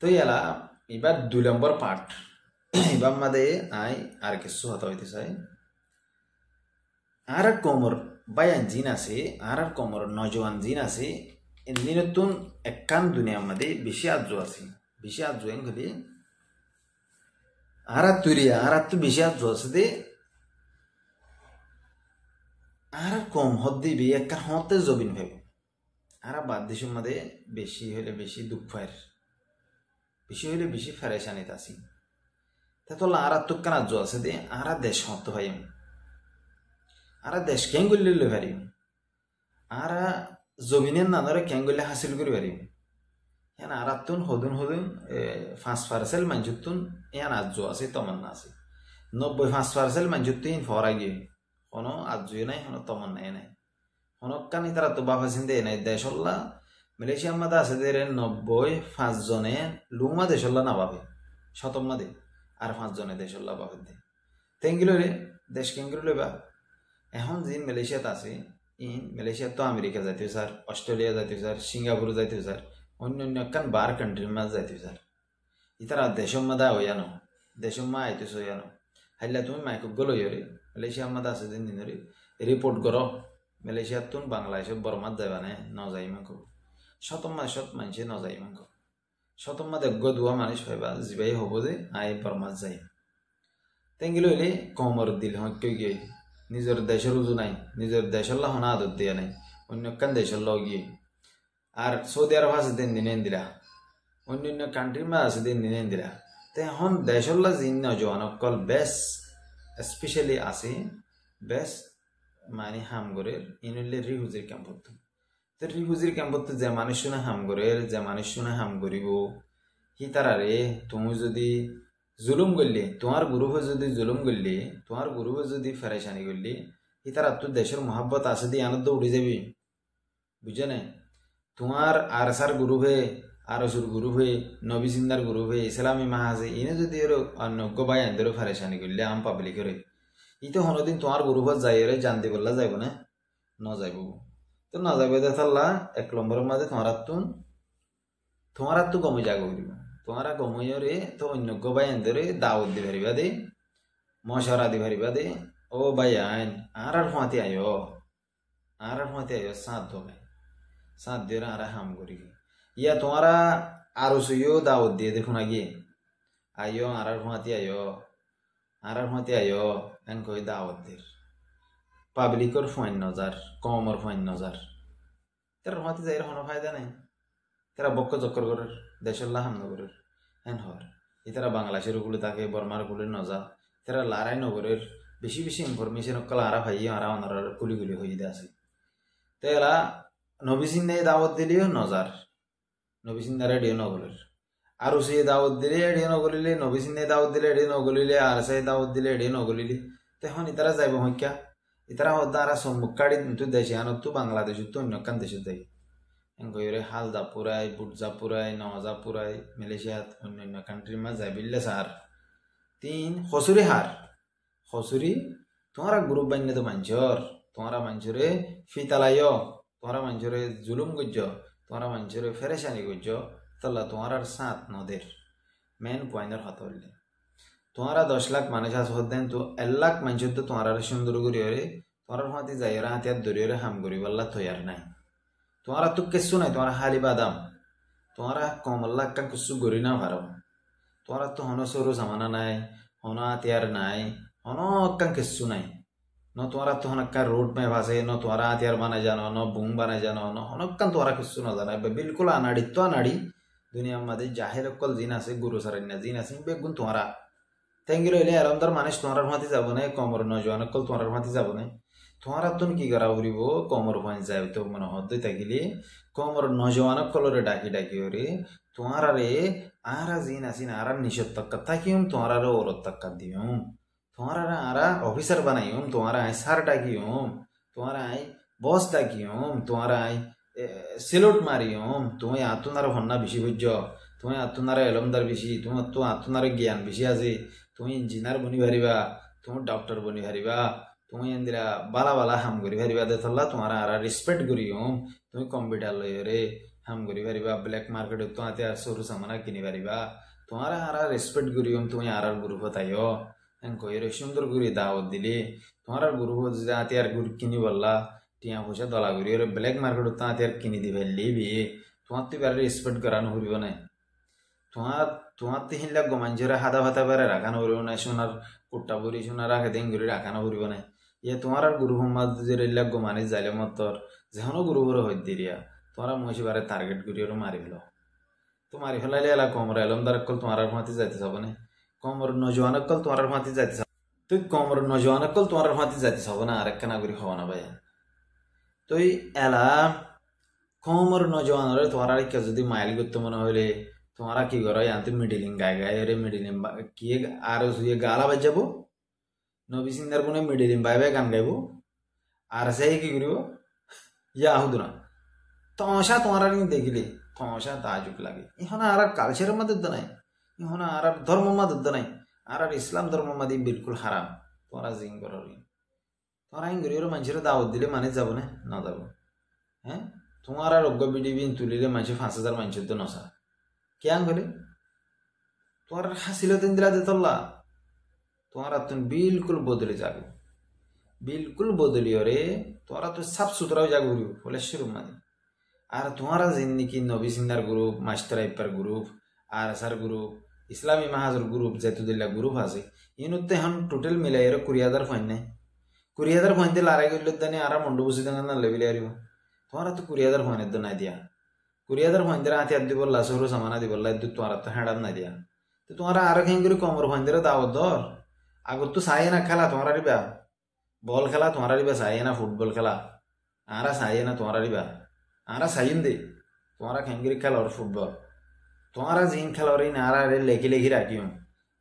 তো ইয়ালা এবার 2 নম্বর পার্ট এবার মাদে আই আর কিছু হতা হইতে চাই আর কোমর বায়ান জিন আছে আর কোমর নজওয়ান জিন আছে এমনি নতুন একখান দুনিয়া মাদে বেশি আজ্জু আছে বেশি আজ্জু এন হলে আর তুরিয়া আর তো বেশি আজ্জু আছে দে আর কম হদ দিবি একখান হতে জবিন ভাবে আর বাদ দেশের মাদে বেশি হইলে বেশি দুঃখ ফার বেশি হইলে বেশি ফেরেশানিত আছি তা তোলা আর তো কান আজ্জু আছে দে আর দেশ হতে হয় আর দেশ কেঙ্গুলি লই পারিম আর জমিনের নানরে কেঙ্গুলি হাসিল করি পারিম ইয়ান আর তুন হদুন হদুন 5% মানজুতুন ইয়ান আজ্জু আছে তমন্না আছে 90-5% মানজুতুন ফরা গিয়ে কোনো আজ্জু নাই কোনো তমন্না নাই কোনো কানি তারা তো বাবা চিন্তা নাই দেশল্লা মালয়েশিয়ার মাদে আছে দে 95 জনে লুমা দেশল্লা না পাবে শতম মাদে আর 5 জনে দেশল্লা পাবে দে তেঙ্গিলো রে দেশ কেঙ্গুলি লইবা এখন যিন মালয়েশিয়াত আছে ইন মালয়েশিয়া তো আমেরিকা যাইতে স্যার অস্ট্রেলিয়া যাইতে স্যার সিঙ্গাপুর যাইতে স্যার অন্য অন্য একখান 12 কান্ট্রির মাঝ যাইতে স্যার ইতারা দেশের মাদা হইয়ানো দেশের মা আইতেছ হইয়ানো হাইলা তুমি মাইক গলো রে মালয়েশিয়ার মাদা আছে দিন দিন রিপোর্ট করো মালয়েশিয়ার তুন বাংলাদেশের বরমাত যাবা নে ন যাই মাংক শতম মানুষে ন যাই মাংক শতম মাদে দুয়া মানুষ পাইবা জিবাই হব যে আই বরমাত যাই তেঙ্গিল হইলে কমর দিল হইকে গিয়ে নিজের দেশের উজু নাই নিজের দেশের লাহনা আদত দিয়া নাই অন্য কান দেশের লগ গিয়ে আর সৌদি আরব আছে দিন দিনে দিলা অন্য অন্য কান্ট্রির মা আছে দিন দিনে দিলা তো এখন দেশের লা জিন নজওয়ান অকল বেস স্পেশালি আছে বেস মানে হামগরের ইনলে রিহুজির ক্যাম্পত তো রিহুজির ক্যাম্পত যে মানুষ শুনে হামগরের যে মানুষ শুনে হাম করিব হি তারারে তুমি যদি জুলুম করলি তোমার গুরুবে যদি জুলুম করলি তোমার গুরুবে যদি ফেরেশানি করলি ইতার তোর দেশের মহাব্বত আছে দিয়ে আনন্দ উঠে যাবি বুঝে না তোমার আর সার গুরুবে আরসুর গুরুবে নবী জিন্দার গুরুবে ইসলামী মাহাজে ইনে যদি এর অনজ্ঞ বাই আনদের ফেরেশানি করলে আম পাবলিকের ইতো হনদিন তোমার গুরুবত যাই রে জানতে বললা যাইব না ন যাইব তো ন যাইবে দেখাল্লা 1 নম্বরের মাঝে তোমার তো কমে যাগ করিব তোমারা গময়রে তো অন্য বাই আনদের দাওয়াত দি পারিবা দে মশারা দি পারিবা দে ও বাই আইন আর ফাঁতি আয়ো সাত ধোবে সাত দিয়ে আর হাম করি ইয়া তোমারা আরো সুইও দাওয়াত দিয়ে দেখুন আগে আইও আর ফাঁতি আয়ো এন কই দাওয়াত দের পাবলিকর ফাইন নজার কমর ফাইন নজার তার ফাঁতি যাই কোনো ফায়দা নাই তারা বক্ক চক্কর করার দেশের লাহাম নগরের হ্যান হর এতারা বাংলাদেশের গুলো থাকে বর্মার গুলি নজা তারা লারাই নগরের বেশি বেশি ইনফরমেশন কল আরা ভাই আরা ওনারা গুলি হয়ে দিয়ে আছে তো এরা নবীসিন্দাই দাওয়াত দিলেও নজার নবীসিন্দারা এডিও নগরের আর সে দাওয়াত দিলে এডিও নগলিলে নবীসিন্দাই দাওয়াত দিলে এডিও নগলিলে আর সাই দাওয়াত দিলে এডিও নগলিলে তখন ইতারা যাইব হইকা ইতারা হদ্দা আরা সম্মুখকাড়ি কিন্তু দেশে আনত তো বাংলাদেশ তো অন্য কান দেশে যাই এনকইরে হাল জাপুরাই বুট জাপুরাই নজাপুরাই মালয়েশিয়াত অন্যান্য কান্ট্রির মা যাই বিল্লে সার 3 খসুরি তোমারা গ্রুপ বান্য তো মাঞ্চর তোমারা মাঞ্চরে ফিতালাইও তোমারা মাঞ্চরে জুলুম গজ্জ তোমারা মাঞ্চরে ফেরেশানি গজ্জ তাল্লা তোমার সাত নদের মেন পয়েন্টের হাত হইলে তোমারা 10 লাখ মানুষ আস হতেন তো 1 লাখ মানুষ তো তোমার সুন্দর করিয়ে তোমার হাতে যাই হাতিয়ার দরিয়ে হাম করি বললা তৈয়ার নাই তোমারা তো কিছু নাই তোমার হালি বাদাম তোমারা কমল্লা কান কিছু গড়ি না ভারো তোমারা তো হন সরু জামানা নাই হন হাতিয়ার নাই হন কান কিছু নাই ন তোমারা তো হনকা রোড ম্যাপ আছে ন তোমারা হাতিয়ার বানাই জানো ন বুম বানাই জানো ন হনকান তোমারা কিছু না জানাই বিলকুল আনাড়ি দুনিয়ার মাঝে জাহের অকল জিন আছে গুরু সারান্যা জিন আছে বেগুন তোমারা তেঙ্গিল হইলে আরামদার মানুষ তোমার মাতি যাব না কমর নজওয়ান অকল তোমার মাতি যাব না তোমার তুন কি করা উড়িব কমর পয়েন্ট যাই তো মনে হতে থাকিলে কমর নজওয়ান কলরে ডাকি ওরে তোমার আরে আরা জিন আসিন আর নিষেধ তক্কা থাকিম তোমার আরো ওরত তক্কা দিম তোমার আরা অফিসার বানাইম তোমার আই সার ডাকিম তোমার আই বস ডাকিম তোমার আই সেলুট মারিম তুমি আতুনার ভন্না বেশি বুঝছ তুমি আতুনার এলমদার বেশি তোমার তো আতুনার জ্ঞান বেশি আছে তুমি ইঞ্জিনিয়ার বনি পারিবা তুমি ডক্টর বনি পারিবা তুমি এন্দিরা বালা হাম করি পারিবা দেথল্লা তোমার আর রেসপেক্ট করিম তুমি কম্পিউটার লই রে হাম করি পারিবা ব্ল্যাক মার্কেটত তোমাতে আর সরু সামানা কিনি পারিবা তোমার আর রেসপেক্ট করিম তুমি আর গ্রুপ তাইও কইরে সুন্দর করে দাওয়াত দিলি তোমার গ্রুপ যাতে আর গুড় কিনি বললা টিয়া পয়সা দলা করি ওরে ব্ল্যাক মার্কেটত তাতে আর কিনি দি ফেললি বিয়ে তোমার তো এবার রেসপেক্ট করানো হইব না তোমার তোমার তো হিনলা গমাঞ্জরে হাদা ভাতা বেড়ে রাখানো হইব না সোনার কুট্টা বড়ি সোনার রাখে দিন করে রাখানো হইব না ইয়ে তোমার আর গুরু মোহাম্মদ যে গমানি যাইলে মতর যেহনো গুরুবর হই দিরিয়া তোমার মহিষবারে টার্গেট করি ওরা মারি ফেলো তো মারি ফেলাইলে এলা কমর এলমদার কল তোমার ফাঁতি যাইতে চাবো না কমর নজওয়ান কল তোমার ফাঁতি যাইতে চাবো তুই কমর নজওয়ান কল তোমার ফাঁতি যাইতে চাবো না আরেকটা নাগরিক হওয়া না ভাই তুই এলা কমর নজওয়ানরে তোমার কে যদি মাইল করতে মনে হইলে তোমারা কি করো আনতে মিডিলিং গায়ে গায়ে রে মিডিলিং কি আর গালা বাজ যাবো নবী সিন্দার কোনে মিডিলিং বাই বাই গান গাইব আর সে কি করিব ইয়া হুদু না তমসা তোমার দেখিলে তমসা তাজুক লাগে এখন আর কালচারের মধ্যে নাই এখন আর ধর্ম মধ্যে নাই আর ইসলাম ধর্ম মাদি বিলকুল হারাম তোরা জিং করো তোরা ইং করি মানুষের দাওয়াত দিলে মানে যাব না যাব হ্যাঁ তোমার আর অজ্ঞ বিডিবিন তুলিলে মানুষ 5,000 মানুষের তো নসা কেন বলে তোমার হাসিল দিন দিলা দেতল্লা তোমার তুমি বিলকুল বদলে যাবে বিলকুল বদলিও রে তোরা তো সাফ সুতরাও যা ঘুরিব বলে শুরু মানে আর তোমারা জিন্দিকি নবী সিন্দার গ্রুপ মাস্টার আইপার গ্রুপ আর আসার গ্রুপ ইসলামী মাহাজর গ্রুপ যেতুদিল্লা গ্রুপ আছে ইনুতে এখন টোটাল মিলাই এর 20,000 ফাইন নাই 20,000 ফাইন দিলে আড়াই করলে দানি আর মন্ড বসে দেন না লেবিলে আরিব তোমারা তো 20,000 ফাইনের তো নাই দিয়া 20,000 ফাইন দিলে হাতিয়ার দিব লাসরু সামানা দিব লাইদু তোমারা তো হেডার নাই দিয়া তো তোমারা আর খেন করে কমর ফাইন দিলে দাওয়াত ধর আগত তো চাই না খেলা তোমারা দিবা বল খেলা তোমারা দিবা চাই না ফুটবল খেলা আরা চাই না তোমারা দিবা আরা চাইম দে তোমারা খেঙ্গিরি খেলর ফুটবল তোমারা জিন খেলর আরা লেখি লেখি রাখিম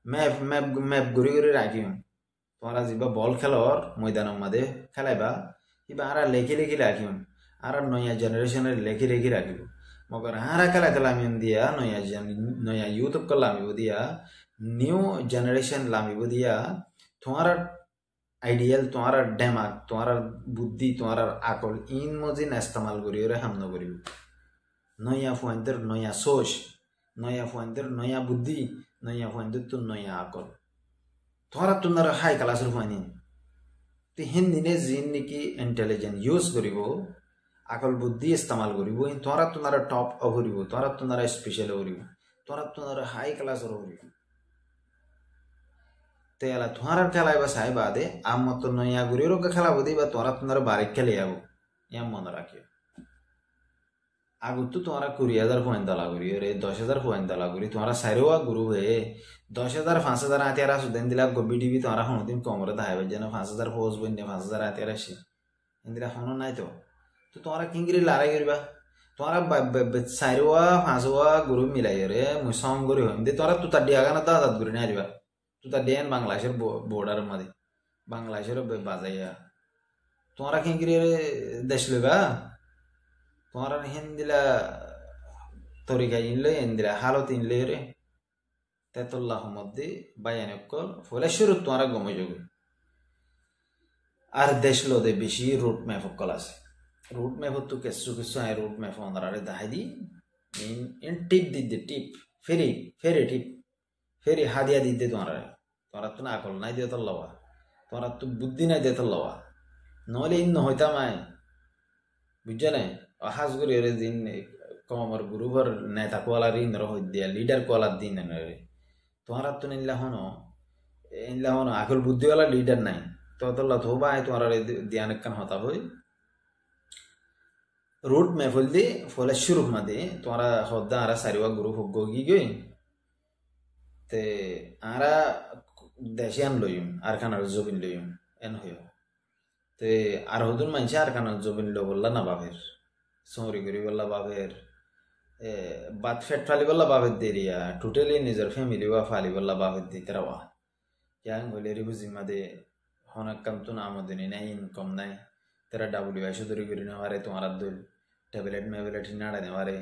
ম্যাপ ম্যাপ ম্যাপ ঘুরি ঘুরি রাখিম তোমরা যা বল খেলর ময়দানের মধ্যে খেলাইবা কিবা আরা লেখি লেখি রাখিম আর নয়া জেনারেশনের লেখি লেখি রাখিব মগর হারা খেলাইতে লামিম দিয়া নয়া ইউটিউব কল লামিব দিয়া নিউ জেনারেশন লামিব দিয়া তোমার আইডিয়াল তোমার ডেমাগ তোমার বুদ্ধি তোমার আকল ইন মজি ইস্তেমাল করি ওরে হামন করিব নয়া ফুয়ানদের নয়া সোচ নয়া ফুয়ানদের নয়া বুদ্ধি নয়া ফুয়ানদের তো নয়া আকল তোরা তোমার হাই ক্লাসের ফাইনি তো হিন দিনে জিন নাকি ইন্টেলিজেন্ট ইউজ করিব আকল বুদ্ধি ইস্তেমাল করিব তোরা তোমার টপ করিব তোরা তোমার স্পেশাল করিব তোরা তোমার হাই ক্লাসের করিব তেলা তোমার খেলাইবা চাই বাদে আমার তো নয়া ঘুরি রোগ খেলাবো দিবা তোরা তোমার বাড়ি খেলে যাবো এম মনে রাখিও আগত তোমার 20,000 পয়েন্ট দলা করি রে 10,000 পয়েন্ট দলা করি তোমার সাইরোয়া গুরু হয়ে 10,000 5,000 আতিয়ারা সুদেন দিলা গবি ডিবি তোমার হনদিন কমরে দাহাইবে যেন 5,000 পোজ বইনে 5,000 আতিয়ারা আসে ইন্দিরা হন নাই তো তোমার কিংগিরি লড়াই করিবা তোমার সাইরোয়া 5,000 গুরু মিলাই রে মুসম করি হইম দে তোরা তুতা ডিয়াগানা দাদাত গুরি না আরিবা তুতা দেন বাংলাদেশের বর্ডার মধ্যে বাংলাদেশের বাজাইয়া তোমরা কিংগিরি দেশ লইবা তোমার হিন্দিলা তরিকা ইনলে ইন্দিরা হালত ইনলে রে তেতুল্লাহ মধ্যে বায়ানকল ফলে শুরু তোমারা গমে যোগ আর দেশ লোদে বেশি রুট ম্যাপ কল আছে রুট ম্যাপ তো কিছু কিছু আই রুট ম্যাপ অনারে দাহাই দি ইন টিপ দিতে টিপ ফেরি ফেরি টিপ ফেরি হাদিয়া দিতে তোমারা তো না আকল নাই দিয়ে তল্লাবা তোমরা তো বুদ্ধি নাই দিয়ে তল্লাবা নহলে ইন হইতাম আয় বুঝছে নাই হাজ করে রে দিন কমর গ্রুপর নেতা কোয়ালার ইন রহ দিয়া লিডার কোয়ালার দিন রে তোমার তো নিলা হনো আকল বুদ্ধিওয়ালা লিডার নাই তো তল্লা তো বাই তোমার দিয়ান কান হতা হই রুট মেফল দি ফলে শুরু মাদে তোমারা হদ্দা আরা সারিওয়া গ্রুপ হগ গি গই তে আরা দেশিয়ান লইম আর খানার জবিন লইম এন হইও তে আর হদুন মানছে আর খানার জবিন লো বললা না বাপের সৌরি করি বললা বাপের বাদ ফেট ফালি বললা বাপের দেরিয়া টোটালি নিজের ফ্যামিলি বা ফালি বললা বাপের দিতে রাওয়া ইয়াং হইলে রিবুজি মাদে হনাক কাম তো না আমদিনী নাই ইনকম নাই তেরা WIC ধরে করি নেওয়ারে তোমার দল ট্যাবলেট মেবলেট নাড়া নেওয়ারে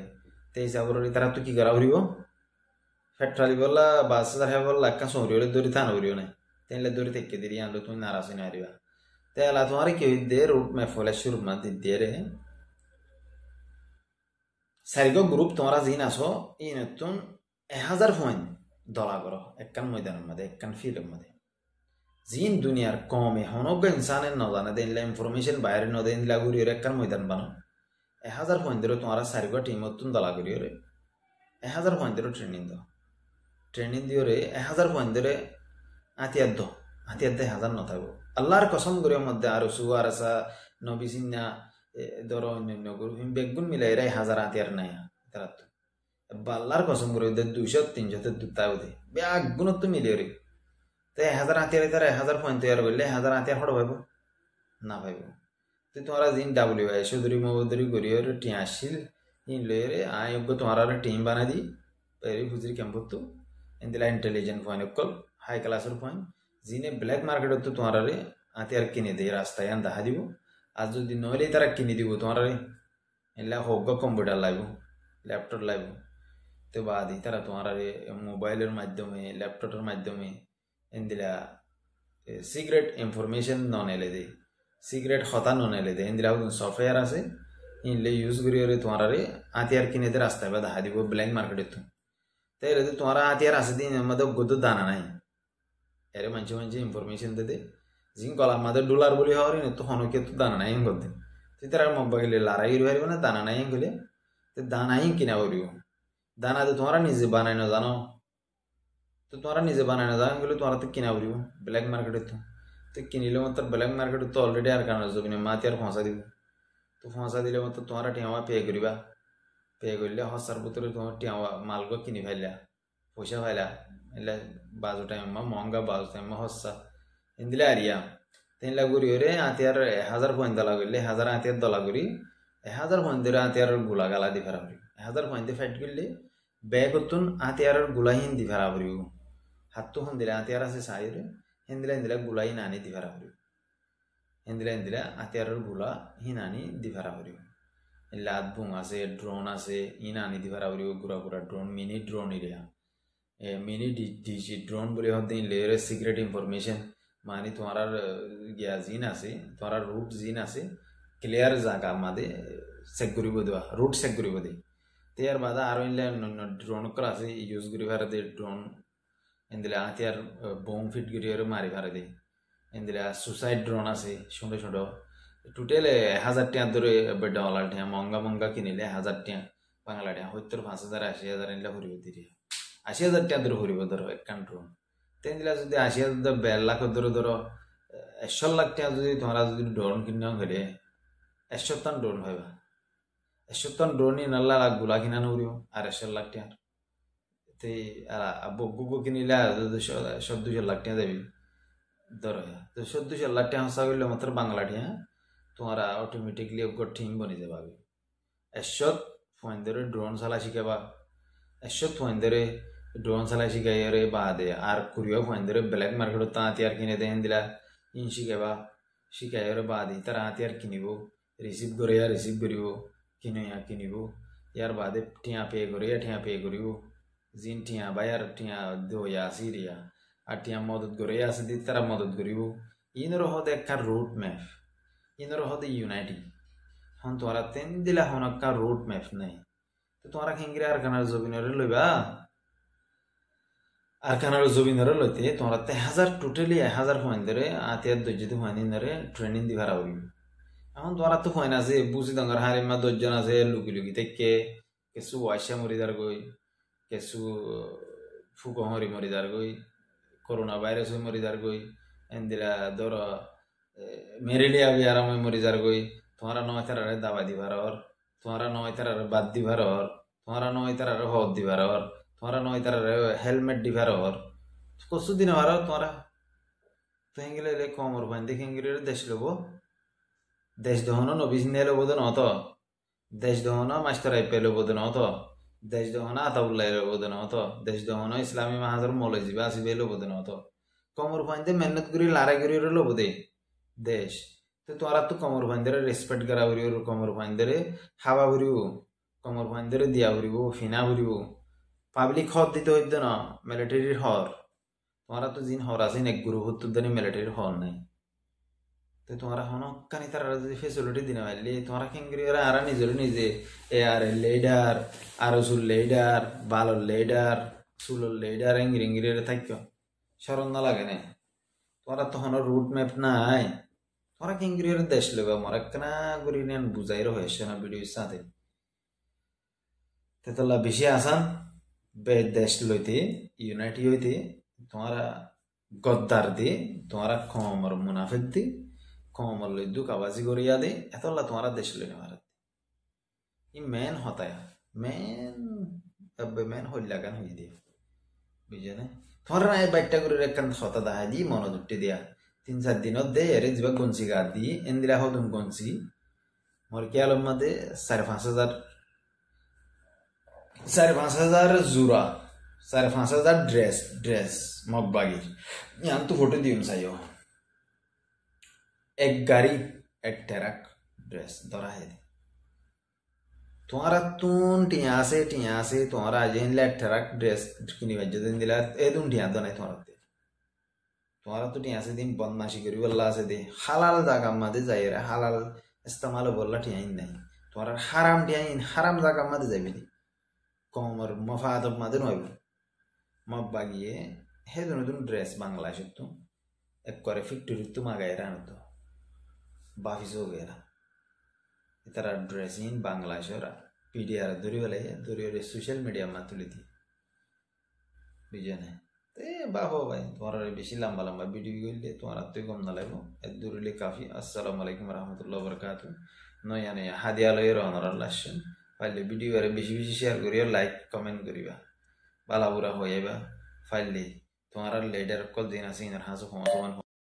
তে হিসাব করি তারা তো কি করা হরিব ফেট ফালি বললা 5,000 হে বললা একটা সৌরি হলে দড়ি থান হরিও নাই তাইলে দড়ি থেকে দিরি আনলো তুমি নারাসি না হারিবা তেলা তোমার কি দে রুট ম্যাপ ফলে শুরু মা দিয়ে রে চারিগো গ্রুপ তোমরা জিন আসো ই নতুন 1000 পয়েন্ট দলা করো একখান ময়দানের মধ্যে একখান ফিল্ডের মধ্যে জিন দুনিয়ার কমে হনজ্ঞ ইনসানের নজানে দিনলে ইনফরমেশন বাইরে নদেন দিলা ঘুরিয়ে একখান ময়দান বানো 1000 পয়েন্ট ধরে তোমরা চারিগো টিম নতুন দলা করিয়ে 1000 পয়েন্ট ধরে ট্রেনিং দিয়ে 1000 পয়েন্ট ধরে আতিয়ার 1000 নথাকবো আল্লাহর কসম করিয়ার মধ্যে আরো সুয়ার আসা নবী সিন্না ধরো অন্যান্য গ্রুপ বেগুন মিলাই এরাই 1000 আতিয়ার নাই তারা তো আল্লাহর কসম করে 200-300 দুটা ওদের বেগুনত তো মিলিয়ে রে তো 1000 আতিয়ার তারা 1000 পয়েন্ট তৈরি করলে 1000 আতিয়ার হড় পাইব না পাইব তো তোমরা জিন ডাবলি ভাই চৌধুরী মৌধুরী করিয়ে টিয়া আসছিল ইন লয়ে রে আয়োগ্য তোমরা টিম বানাই দি পেরি হুজুরি ক্যাম্পত তো এন্দিলা ইন্টেলিজেন্ট পয়েন্ট অকল হাই ক্লাসের পয়েন্ট জিনে ব্ল্যাক মার্কেটত তো তোমরা আতিয়ার কিনে দেয় রাস্তায় আন দেখা দিব আর যদি নইলে তারা কিনে দিব তোমরা এলা হোক কম্পিউটার লাগব ল্যাপটপ লাগব তো বাদি তারা তোমরা মোবাইলের মাধ্যমে ল্যাপটপের মাধ্যমে এন্দিলা সিক্রেট ইনফরমেশন নন এলে দে সিক্রেট হতা নন এলে দে এন্দিলা সফটওয়্যার আছে ইনলে ইউজ করিয়ে তোমরা আতিয়ার কিনে দে রাস্তায় বা দেখা দিব ব্ল্যাক মার্কেটে তো তাই তোমরা আতিয়ার আছে দিন আমাদের গত দানা নাই এরে মানুষ ইনফরমেশন দে জিন কলা আমাদের ডলার বলি হওয়ার তো হনকে তো দানা নাই করতে তুই তারা মব্বা গেলে লড়াই হারিব না দানা নাই গেলে তো দানাই কিনা করিব দানা তো তোমরা নিজে বানাই না জানো তো তোমরা নিজে বানাই না জানো গেলে তোমরা তো কিনা করিব ব্ল্যাক মার্কেটে তো কিনিলে মতো ব্ল্যাক মার্কেটে তো অলরেডি আর কারণ যাবি না মাতি আর ফসা দিব তো ফসা দিলে মতো তোমরা টিয়ামা পে করিবা পে করলে হসার ভিতরে তোমার টিয়ামা মালগো কিনি ফেললা পয়সা ফেলা এলে বাজু টাইম মহঙ্গা বাজু টাইম হসা এন্দিলে আরিয়া তেনলা গুড়ি হরে আতিয়ার 1000 পয়েন্ট দলা করলে 1000 আতিয়ার দলা করি 1000 পয়েন্ট ধরে আতিয়ার গুলা গালা দি ফেরা করি 1000 পয়েন্ট ফাইট করলে ব্যাগ হতুন আতিয়ার গুলাহীন দি ফেরা করি হাত তো হন দিলে আতিয়ার আছে সাইরে হেন্দিলা গুলাহীন আনি দি ফেরা করি হেন্দিলা আতিয়ার গুলা হিন আনি দি ফেরা করি লাত বুং আছে ড্রোন আছে ইন আনি দি ফেরা করি গুড়া drone mini drone area mini ডিজি ড্রোন বলে হতে লেয়ারে সিক্রেট ইনফরমেশন মানে তোমার গিয়া জিন আছে তোমার রুট জিন আছে ক্লিয়ার জায়গা মাদে চেক করিব দেওয়া রুট চেক করিব দে তার বাদে আরো ইনলে ড্রোন করা আছে ইউজ করি ফারে দে ড্রোন এন্দিলা আতিয়ার বোম ফিট করি মারি ফারে দে এন্দিলা সুসাইড ড্রোন আছে সুন্দর সুন্দর টোটাল 1000 টাকা ধরে বেডা ওলার টাকা মহঙ্গা কিনিলে 1000 টাকা বাংলা টাকা 70,000 80,000 এনলা করিব দিদি 80,000 টাকা ধরে করিব ধরো একখান ড্রোন তেন দিলা যদি 80,000 1.5 লাখ ধরো 100 লাখ টাকা যদি তোমরা যদি ড্রোন কিনা হলে 100 টন ড্রোন হইবা 100 টন ড্রোন নাল্লা লাখ গুলা কিনা নরিব আর 100 লাখ টাকা তে বগুগো কিনিলে 200 লাখ টাকা দেবি ধরো তো 200 লাখ টাকা হসা করলে মাত্র বাংলা টাকা তোমরা অটোমেটিকলি টিম বনে যাবা 100 পয়েন্ট ধরে ড্রোন চালা শিখাবা 100 পয়েন্ট ধরে ড্রোন চালাই শিখাইরে বাদে আর কুড়িও পয়েন্ট ধরে ব্ল্যাক মার্কেট তা আতিয়ার কিনে দেন দিলা ইন শিখাইরে বাদে তারা আতিয়ার কিনিব রিসিভ করিব কিনিব ইয়ার বাদে টিয়া পে করিব জিন টিয়া বাইয়ার টিয়া দইয়া সিরিয়া আর টিয়া মদত করে আছে দি তারা মদত করিব ইনর হতে একটা রুট ম্যাপ ইনর হতে ইউনাইটি হন তোরা তেন দিলা হন একটা রুট ম্যাপ নাই তো তোরা কিংরে আর কানার জবিনরে লইবা আর কানার জবিনরে লইতে তোমরা 1000 টোটালি 1000 পয়েন্ট ধরে আতিয়ার দজ্জিত পয়েন্ট ধরে ট্রেনিং দিবার হইব এখন তোরা তো পয়েন্ট আছে বুঝি দঙ্গার হারিমা 10 জন আছে লুকি থেকে কিছু ওয়াইসা মরিদার গই কিছু ফুকহরি মরিদার গই করোনা ভাইরাস হয়ে মরিদার গই এন্দিরা ধর মেরেলিয়া বিয়ারাম হয়ে মরিদার গই তোমরা 9 তারারে দাবা দিবার তোমরা 9 তারারে বাদ দিবার তোমরা 9 তারারে হদ দিবার তোমরা 9 তারারে হেলমেট দিবার কসু দিন আর তোমরা তো হেঙ্গিলে কমর ভাই দেখে হেঙ্গিলে দেশ লব দেশ দহনো নবিসিনে লব তো নত দেশ দহনো মাস্টার আইপে লব তো নত দেশ দহনো আতাউল্লাহ লব তো নত দেশ দহনো ইসলামী মাহাজর মৌলজিবা আসিবে লব তো নত কমর ভাই মেহনত করি লড়াই করি লব দে দেশ তো তোরা তো কমর ভাই রেসপেক্ট করা করি কমর ভাই খাওয়া করিব কমর ভাই দিয়া করিব ফিনা করিব পাবলিক হর দিতে হইতো না মিলিটারির হর তোমরা তো জিন হর আছে এক গুরু হত্তর মিলিটারির হর নাই তো তোমরা হনকানি তারা যদি ফেসিলিটি দিনে পারলে তোমরা কেঙ্গরি ওরা আর নিজে এ আর লেডার আর চুল লেডার বালর লেডার চুলর লেডার এঙ্গিরি এঙ্গিরি থাকো সরল না লাগে না তোমরা তখন রুট ম্যাপ নাই তোমরা কেঙ্গরি দেশ লইবা মরা কেনা করি নেন বুঝাইরো হয়েছে না ভিডিওর সাথে তেতলা বেশি আসান বে দেশ লইতে ইউনাইটি হইতে তোমরা গদ্দার দিয়ে তোমরা কমর মুনাফিক দি কমর লই দুকাবাজি করিয়া দে এতলা তোমরা দেশ লইনে ভারত ই মেন হতায় মেন হইলাগান হই দিয়ে বুঝে না তোমরা এই বাইকটা করে একখান হতা দেখা দি মন দুটি দিয়া 3-4 দিনত দে এরে যা গঞ্চি গা দি এন্দিরা হদুম গঞ্চি মোর কি আলম মাদে 4,500 জুরা 4,500 ড্রেস মগবাগির ইয়ান তো ফটো দিউন চাইও এক গাড়ি এক ট্রাক ড্রেস ধরা হে তোমারা তুন টিয়া আছে তোমারা যেনলে এক ট্রাক ড্রেস কিনিবা যদি দিলা এদুন টিয়া তো নাই তোমারা তো টিয়া আছে দিন বদমাশি করি বললা আছে দে হালাল জায়গা মাঝে যাই রে হালাল ইস্তেমাল বললা টিয়া নাই তোমারা হারাম টিয়া হারাম জায়গা মাঝে যাইবি কমর মফাদ মাঝে নইব মগ বাগিয়ে হে নতুন ড্রেস বাংলাদেশ তো এক করে ফিক্টরি তো মাগাই রানো বাফিস हो गया इतना ड्रेसिंग बांग्लादेश और पीडीआर दूरी सोशल मीडिया में तुली थी विजन है ते बाबो भाई तुम्हारा बेसी लंबा वीडियो गले तुम्हारा तो कम ना लगो दूरी काफ़ी अस्सलाम वालेकुम रहमतुल्लाह वबरकातुहू नया नया हादिया लगे रहना लाशन फाइल वीडियो बेसी शेयर करियो लाइक कमेंट करिबा बाला बुरा हो जाएगा फाइल तुम्हारा लेडर कल दिन आसे इन हासो